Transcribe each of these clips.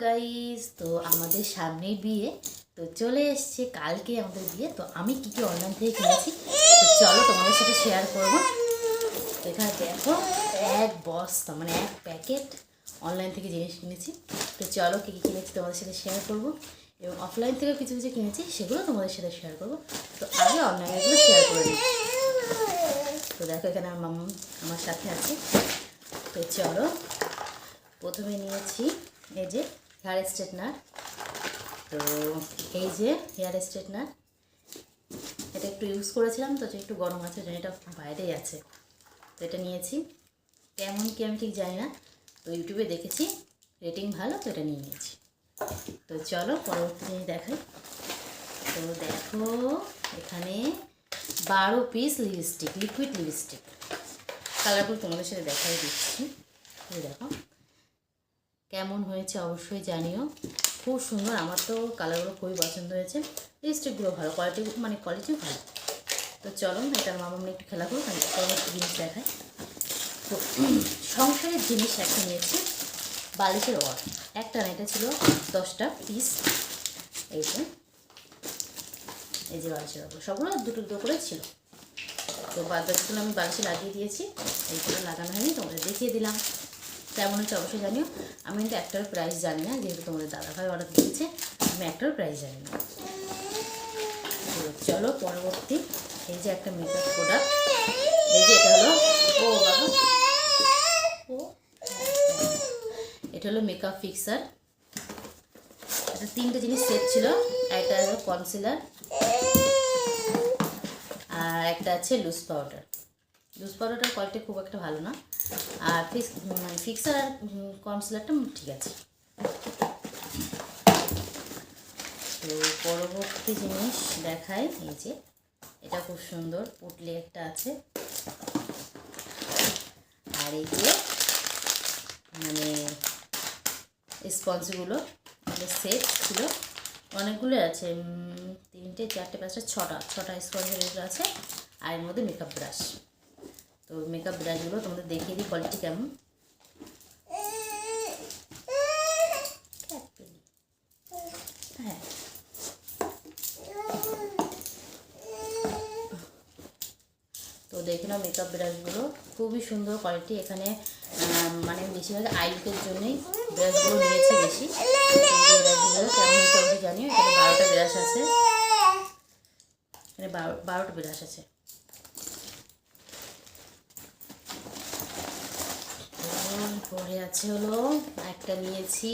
Guys, তো আমাদের সামনেই বিয়ে, তো চলে এসছে কালকে আমাদের বিয়ে। তো আমি কি কি অনলাইন থেকে কিনেছি তো চলো তোমাদের সাথে শেয়ার করবো। এখানে দেখো এক বস্তা মানে এক প্যাকেট অনলাইন থেকে জিনিস কিনেছি। তো চলো কী কী কিনেছি তোমাদের সাথে শেয়ার করবো, এবং অফলাইন থেকেও কিছু কিছু কিনেছি সেগুলো তোমাদের সাথে শেয়ার করবো। তো আগে অনলাইনেগুলো শেয়ার করে নিই। তো দেখো এখানে আমার মাম্মা আমার সাথে আছে। তো চলো, প্রথমে নিয়েছি এই যে হেয়ার স্ট্রেটনার। তো এই যে হেয়ার স্ট্রেটনার, এটা একটু ইউজ করেছিলাম তো একটু গরম আছে, জানি এটা বাইরেই আছে। তো এটা নিয়েছি, কেমন কি আমি ঠিক জানি না, তো ইউটিউবে দেখেছি রেটিং ভালো, তো এটা নিয়ে নিয়েছি। তো চলো পরবর্তী জিনিস দেখাই। তো দেখো এখানে 12 পিস লিপস্টিক, লিকুইড লিপস্টিক, কালারগুলো তোমাদের সাথে দেখাই দিচ্ছি। এই দেখো কেমন হয়েছে অবশ্যই জানিও, খুব সুন্দর। আমার তো কালারগুলো খুবই পছন্দ হয়েছে, লিপস্টিকগুলো ভালো কোয়ালিটি, মানে কোয়ালিটিও ভালো। তো চলো এটার মামা একটু খেলা করুক, আমি একটু জিনিস দেখাই। তো সংসারের জিনিস একটা নিয়েছি, বালিশের ওয়ার একটা না, এটা ছিল 10টা পিস। এই যে বালিশের ওয়ার সবগুলো দুটো দুটো করে ছিল। তো বাদবাকিগুলো আমি বালিশে লাগিয়ে দিয়েছি, এইগুলো লাগানো হয়নি, তোমাদের দেখিয়ে দিলাম। কেমন হচ্ছে অবশ্যই জানিও। আমি কিন্তু একটার প্রাইস জানি না, যেহেতু তোমাদের দাদাভাই অর্ডার দিয়েছে, আমি একটার প্রাইস জানি না। চলো পরবর্তী, এই যে একটা মেকআপ প্রোডাক্ট, এই যে এটা হলো, ও বাবা ও, এটা হলো মেকআপ ফিক্সার। এটা 3টে জিনিস সেট ছিল, একটা হলো কনসিলার, আর একটা আছে লুজ পাউডার। লুজ পাউডারটার কোয়ালিটি খুব একটা ভালো না, আর ফিক্সার আর কনসিলারটা ঠিক আছে। তো পরবর্তী জিনিস দেখাই, এই যে এটা খুব সুন্দর পুটলি একটা আছে, আর এই যে মানে স্পঞ্জগুলো সেট ছিল, অনেকগুলো আছে, 3টে 4টে 5টা 6টা স্পঞ্জের এগুলো আছে, আর এর মধ্যে মেকআপ ব্রাশ। তো মেকআপ ব্রাশগুলো তোমাদের দেখিয়ে দিই কোয়ালিটি কেমন। হ্যাঁ, তো দেখে নাও মেকআপ ব্রাশগুলো খুবই সুন্দর কোয়ালিটি। এখানে মানে বেশিরভাগ আইলুকের জন্যই ব্রাশগুলো নিয়েছি বেশি। ব্রাশগুলো কেমন হচ্ছে অবশ্যই জানিও। এখানে 12টা ব্রাশ আছে, এখানে 12টা ব্রাশ আছে। পরে আছে হলো একটা নিয়েছি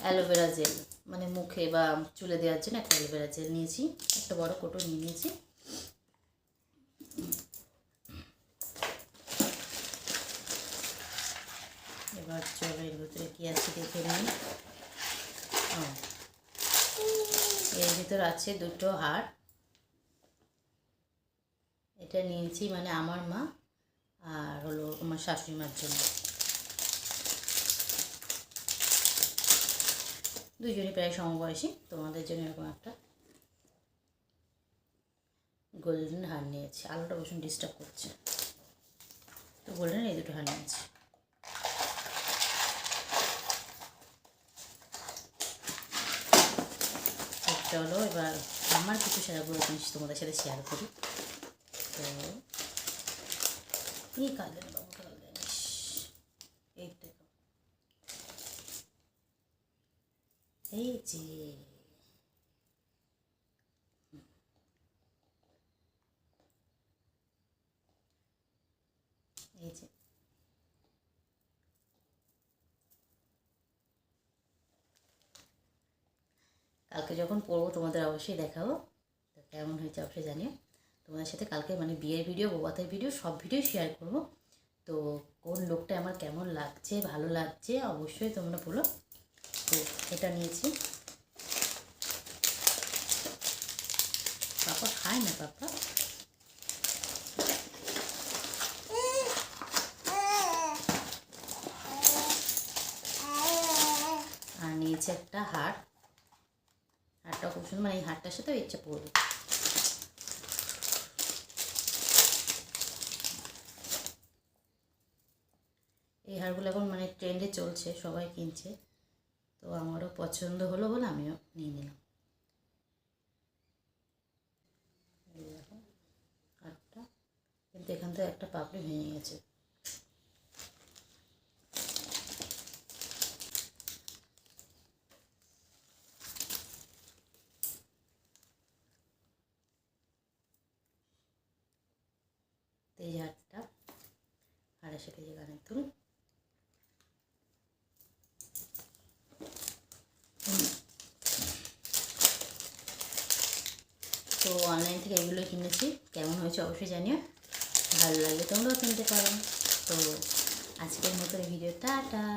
অ্যালোভেরা জেল, মানে মুখে বা চুলে দেওয়ার জন্য একটা অ্যালোভেরা জেল নিয়েছি, একটা বড় কোটো নিয়ে নিয়েছি। এবার চলো এর ভিতরে কী আছে দেখে নিই। এর ভিতর আছে 2টো হার, এটা নিয়েছি মানে আমার মা আর হলো আমার শাশুড়ি মার জন্য, দুজনই প্রায় সমবয়সী। তোমাদের জন্য এরকম একটা গোল্ডেন হার নিয়েছি, আলোটা ভীষণ ডিস্টার্ব করছে, তো গোল্ডেন এই 2টো হার নিয়েছি। চলো এবার আমার কিছু সেরাগুলো জিনিস তোমাদের সাথে শেয়ার করি। তো এই কালের বাবু জিনিস, এই দেখো, এই যে এই যে কালকে যখন পড়বো তোমাদের অবশ্যই দেখাবো, তো কেমন হয়েছে অবশ্যই জানিও। তোমাদের সাথে কালকে মানে বিয়ের ভিডিও, বৌভাতের ভিডিও, সব ভিডিও শেয়ার করব। তো কোন লোকটা আমার কেমন লাগছে, ভালো লাগছে অবশ্যই তোমরা বলো। তো এটা নিয়েছি, পাপা খায় না, পাপা আর নিয়েছে একটা হার, হারটা খুব সুন্দর, মানে এই হারটার সাথে ইচ্ছা পড়বে। এই হারগুলো এখন মানে ট্রেন্ডে চলছে, সবাই কিনছে, তো আমারও পছন্দ হলো বলে আমিও নিয়ে নিলাম। এই দেখো আটটা, কিন্তু এখান থেকে একটা পাপড়ি ভেঙে গেছে। এই যে 8টা 250 কেজি কানের দুল। তো অনলাইন থেকে এগুলো কিনেছি, কেমন হয়েছে অবশ্যই জানিও, ভালো লাগলে তোমরাও কিনতে পারো। তো আজকের মতো ভিডিও টাটা।